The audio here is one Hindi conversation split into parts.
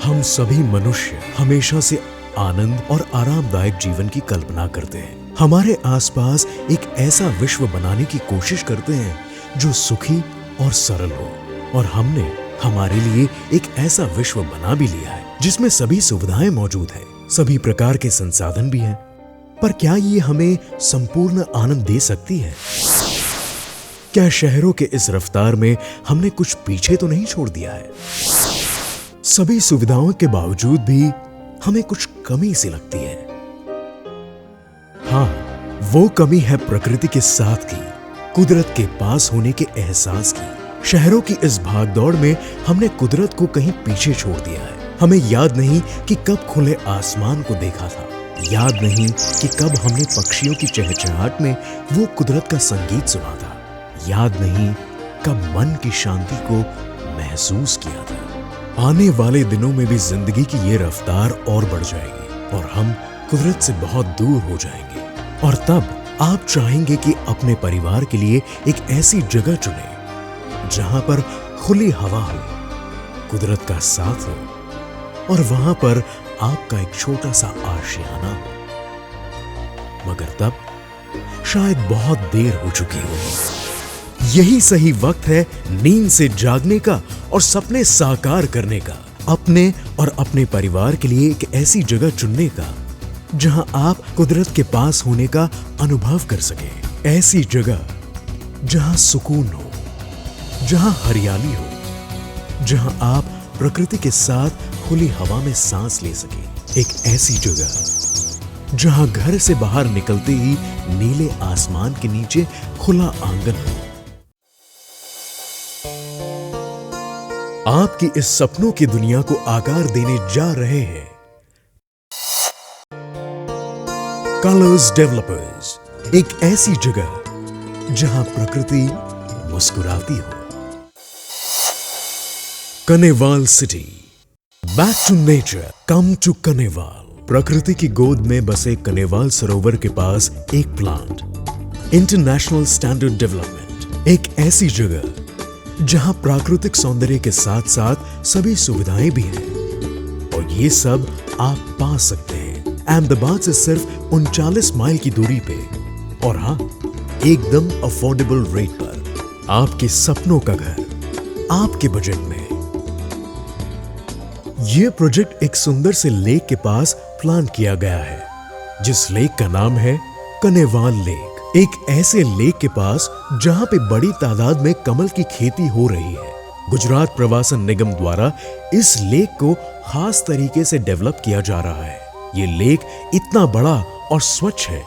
हम सभी मनुष्य हमेशा से आनंद और आरामदायक जीवन की कल्पना करते हैं। हमारे आसपास एक ऐसा विश्व बनाने की कोशिश करते हैं जो सुखी और सरल हो, और हमने हमारे लिए एक ऐसा विश्व बना भी लिया है जिसमें सभी सुविधाएं मौजूद हैं, सभी प्रकार के संसाधन भी हैं। पर क्या ये हमें संपूर्ण आनंद दे सकती है? क्या शहरों के इस रफ्तार में हमने कुछ पीछे तो नहीं छोड़ दिया है? सभी सुविधाओं के बावजूद भी हमें कुछ कमी सी लगती है। हाँ, वो कमी है प्रकृति के साथ की, कुदरत के पास होने के एहसास की। शहरों की इस भागदौड़ में हमने कुदरत को कहीं पीछे छोड़ दिया है। हमें याद नहीं कि कब खुले आसमान को देखा था, याद नहीं कि कब हमने पक्षियों की चहचहाट में वो कुदरत का संगीत सुना था, याद नहीं कब मन की शांति को महसूस किया था। आने वाले दिनों में भी जिंदगी की ये रफ्तार और बढ़ जाएगी और हम कुदरत से बहुत दूर हो जाएंगे। और तब आप चाहेंगे कि अपने परिवार के लिए एक ऐसी जगह चुनें जहां पर खुली हवा हो, कुदरत का साथ हो और वहां पर आपका एक छोटा सा आशियाना हो। मगर तब शायद बहुत देर हो चुकी होगी। यही सही वक्त है नींद से जागने का और सपने साकार करने का, अपने और अपने परिवार के लिए एक ऐसी जगह चुनने का जहां आप कुदरत के पास होने का अनुभव कर सकें। ऐसी जगह जहां सुकून हो, जहां हरियाली हो, जहां आप प्रकृति के साथ खुली हवा में सांस ले सकें। एक ऐसी जगह जहां घर से बाहर निकलते ही नीले आसमान के नीचे खुला आंगन हो। आपकी इस सपनों की दुनिया को आकार देने जा रहे हैं कलर्स डेवलपर्स, एक ऐसी जगह जहां प्रकृति मुस्कुराती हो। Kanewal city, back to nature, come to Kanewal. प्रकृति की गोद में बसे कनेवाल सरोवर के पास एक प्लांट, इंटरनेशनल स्टैंडर्ड डेवलपमेंट, एक ऐसी जगह जहां प्राकृतिक सौंदर्य के साथ साथ सभी सुविधाएं भी हैं, और ये सब आप पा सकते हैं अहमदाबाद से सिर्फ 39 माइल की दूरी पे, और हाँ, एकदम अफोर्डेबल रेट पर। आपके सपनों का घर आपके बजट में। यह प्रोजेक्ट एक सुंदर से लेक के पास प्लान किया गया है, जिस लेक का नाम है कनेवाल लेक। एक ऐसे लेक के पास जहां पे बड़ी तादाद में कमल की खेती हो रही है। गुजरात प्रवासन निगम द्वारा इस लेक को खास तरीके से डेवलप किया जा रहा है। ये लेक इतना बड़ा और स्वच्छ है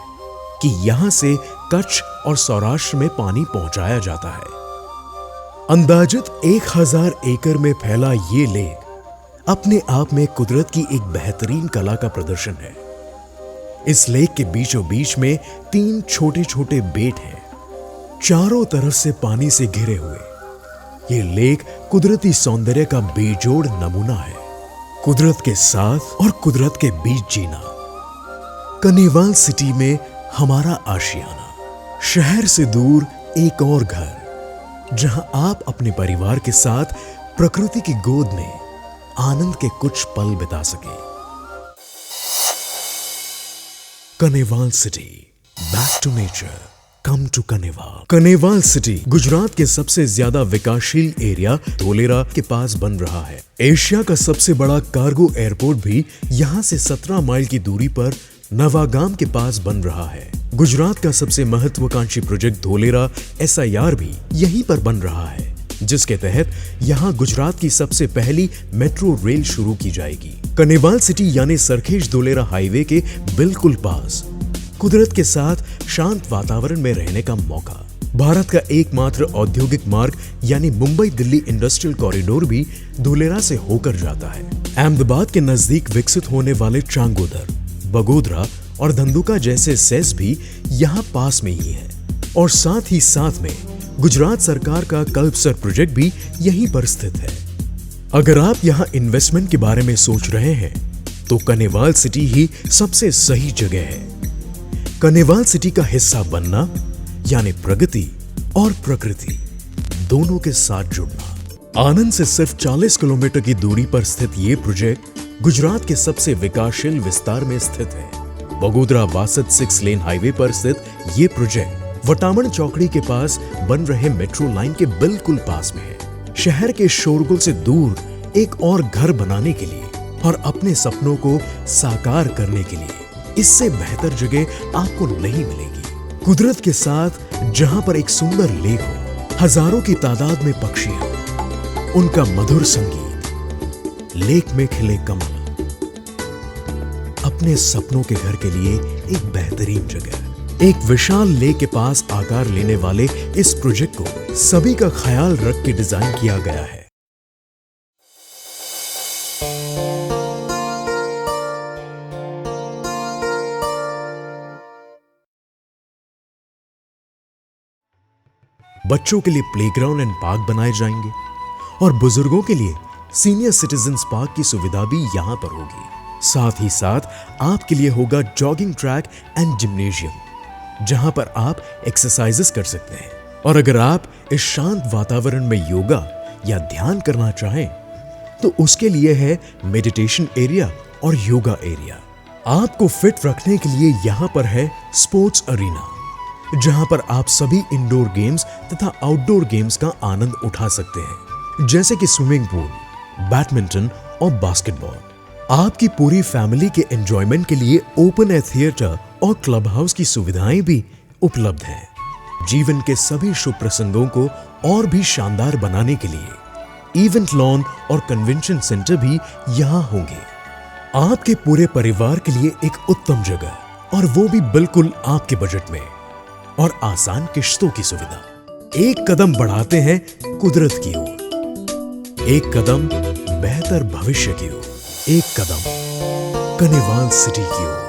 कि यहां से कच्छ और सौराष्ट्र में पानी पहुंचाया जाता है। अंदाजित 1000 एकड़ में फैला ये लेक अपने आप में कुदरत की एक बेहतरीन कला का प्रदर्शन है। इस लेक के बीचों बीच में 3 छोटे छोटे बेट हैं, चारों तरफ से पानी से घिरे हुए। ये लेक कुदरती सौंदर्य का बेजोड़ नमूना है। कुदरत के साथ और कुदरत के बीच जीना। कनेवाल सिटी में हमारा आशियाना। शहर से दूर एक और घर जहां आप अपने परिवार के साथ प्रकृति की गोद में आनंद के कुछ पल बिता सके। Kanewal city, back to nature, come to Kanewal. Kanewal city Gujarat के सबसे ज्यादा विकासशील एरिया धोलेरा के पास बन रहा है। एशिया का सबसे बड़ा कार्गो एयरपोर्ट भी यहाँ से 17 माइल की दूरी पर नवागाम के पास बन रहा है। गुजरात का सबसे महत्वाकांक्षी प्रोजेक्ट धोलेरा SIR भी यहीं पर बन रहा है, जिसके तहत यहाँ गुजरात की सबसे पहली मेट्रो रेल शुरू की जाएगी। कनेवाल सिटी यानी सरखेज धोलेरा हाईवे के बिल्कुल पास कुदरत के साथ शांत वातावरण में रहने का मौका। भारत का एकमात्र औद्योगिक मार्ग यानी मुंबई दिल्ली इंडस्ट्रियल कॉरिडोर भी धोलेरा से होकर जाता है। अहमदाबाद के नजदीक विकसित होने वाले चांगोदर, बगोदरा और धंधुका जैसे सेस भी यहाँ पास में ही है, और साथ ही साथ में गुजरात सरकार का कल्पसर प्रोजेक्ट भी यहीं पर स्थित है। अगर आप यहाँ इन्वेस्टमेंट के बारे में सोच रहे हैं तो कनेवाल सिटी ही सबसे सही जगह है। कनेवाल सिटी का हिस्सा बनना यानी प्रगति और प्रकृति दोनों के साथ जुड़ना। आनंद से सिर्फ 40 किलोमीटर की दूरी पर स्थित ये प्रोजेक्ट गुजरात के सबसे विकासशील विस्तार में स्थित है। बगोदरा वासद 6 लेन हाईवे पर स्थित ये प्रोजेक्ट वटामण चौकड़ी के पास बन रहे मेट्रो लाइन के बिल्कुल पास में है। शहर के शोरगुल से दूर एक और घर बनाने के लिए और अपने सपनों को साकार करने के लिए इससे बेहतर जगह आपको नहीं मिलेगी। कुदरत के साथ जहां पर एक सुंदर लेक हो, हजारों की तादाद में पक्षी हो, उनका मधुर संगीत, लेक में खिले कमल, अपने सपनों के घर के लिए एक बेहतरीन जगह। एक विशाल लेक के पास आकार लेने वाले इस प्रोजेक्ट को सभी का ख्याल रख के डिजाइन किया गया है। बच्चों के लिए प्लेग्राउंड एंड पार्क बनाए जाएंगे और बुजुर्गों के लिए सीनियर सिटीजन्स पार्क की सुविधा भी यहां पर होगी। साथ ही साथ आपके लिए होगा जॉगिंग ट्रैक एंड जिम्नेशियम, जहां पर आप एक्सरसाइजेस कर सकते हैं। और अगर आप इस शांत वातावरण में योगा या ध्यान करना चाहें तो उसके लिए है मेडिटेशन एरिया और योगा एरिया। आपको फिट रखने के लिए यहां पर है स्पोर्ट्स अरीना, जहां पर आप सभी इंडोर गेम्स तथा आउटडोर गेम्स का आनंद उठा सकते हैं, जैसे कि स्विमिंग पूल, बैडमिंटन और बास्केटबॉल। आपकी पूरी फैमिली के एंजॉयमेंट के लिए ओपन एयर थिएटर और क्लब हाउस की सुविधाएं भी उपलब्ध हैं। जीवन के सभी शुभ प्रसंगों को और भी शानदार बनाने के लिए इवेंट लॉन और कन्वेंशन सेंटर भी यहां होंगे। आपके पूरे परिवार के लिए एक उत्तम जगह, और वो भी बिल्कुल आपके बजट में, और आसान किश्तों की सुविधा। एक कदम बढ़ाते हैं कुदरत की ओर, एक कदम बेहतर भविष्य की ओर, एक कदम कनेवाल सिटी की ओर।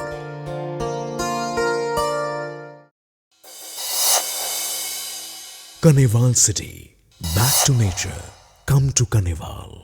Kanewal city, back to nature, come to कनेवाल।